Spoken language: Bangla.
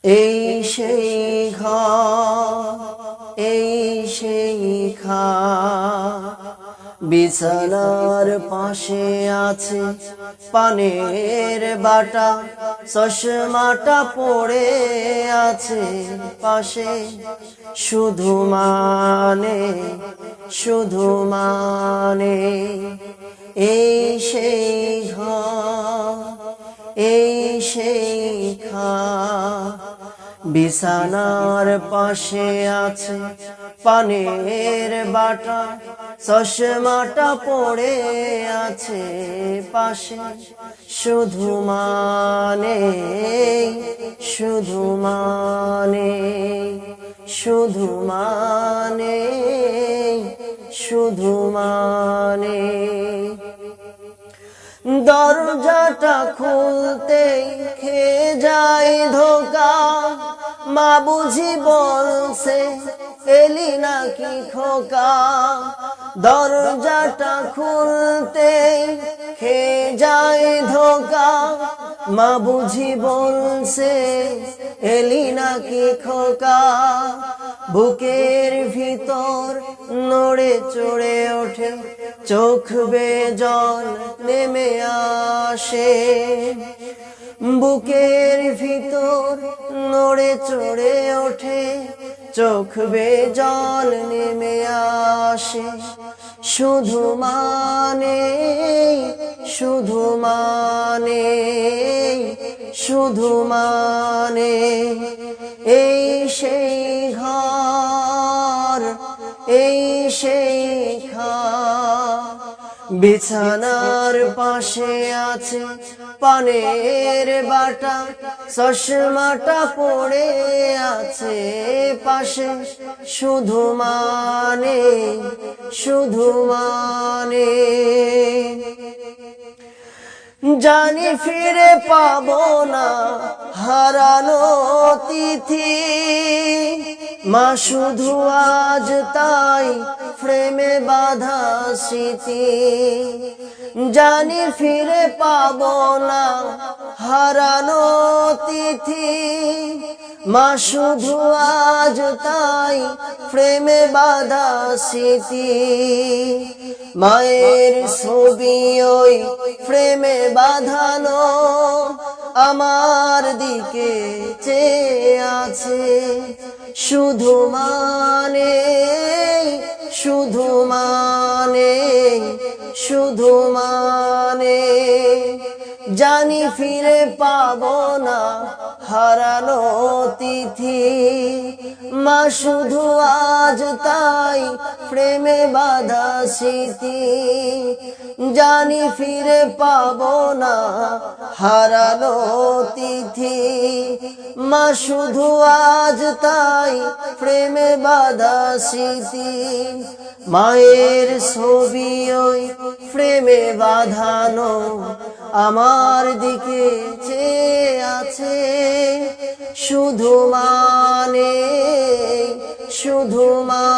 এই সেই ঘর, এই সেই খাট, বিছানার পাশে আছে পানের বাটা, চশমাটা পড়ে আছে পাশে, শুধু মানে, শুধু মানে। এই সেই ঘর, এই সেই খাট, বিছানার পাশে আছে পানের বাটা, চশমাটা পড়ে আছে পাশে, শুধু মানে, শুধু মানে, শুধু মানে, শুধু মানে। দরজাটা খুলতে খেয়ে যায় ধোকা, মা বুঝি বলছে এলি নাকি খোকা। দরজাটা খুলতে খেয়ে যায় ধোকা, মা বুঝি বলছে এলি নাকি খোকা। বুকের ভিতর নড়ে চড়ে ওঠে, চোখ বেয়ে জল নেমে আসে। বুকের ভিতর নড়ে চড়ে ওঠে, চোখ বেয়ে জল নেমে আসে, শুধু মানে, শুধু মানে, শুধু মানে। এই সেই ঘর, এই সেই খাট, বিছানার পাশে আছে পানের বাটা, চশমাটা পড়ে আছে পাশে, শুধু মানে, শুধু মানে। জানি ফিরে পাবো না হারানো তিথি, মা শুধু আজ তাই ফ্রেমে বাঁধা স্মৃতি। জানি ফিরে পাবো না হারানো তিথি, মা শুধু আজ তাই ফ্রেমে বাঁধা স্মৃতি। মায়ের ছবি ওই ফ্রেমে বাঁধানো, আমার দিকে চেয়ে আছে, শুধু মানে, শুধু মানে, শুধু মানে। জানি ফিরে পাবো না হারানো তিথি, মা শুধু আজ তাই প্রেমে বাঁধা স্মৃতি। জানি ফিরে পাবো না হারানো তিথি, মা শুধু আজ তাই প্রেমে বাঁধা স্মৃতি। মায়ের ছবি ওই প্রেমে বাঁধানো, আমার দিকে চেয়ে আছে, শুধু মানে, শুধু মানে।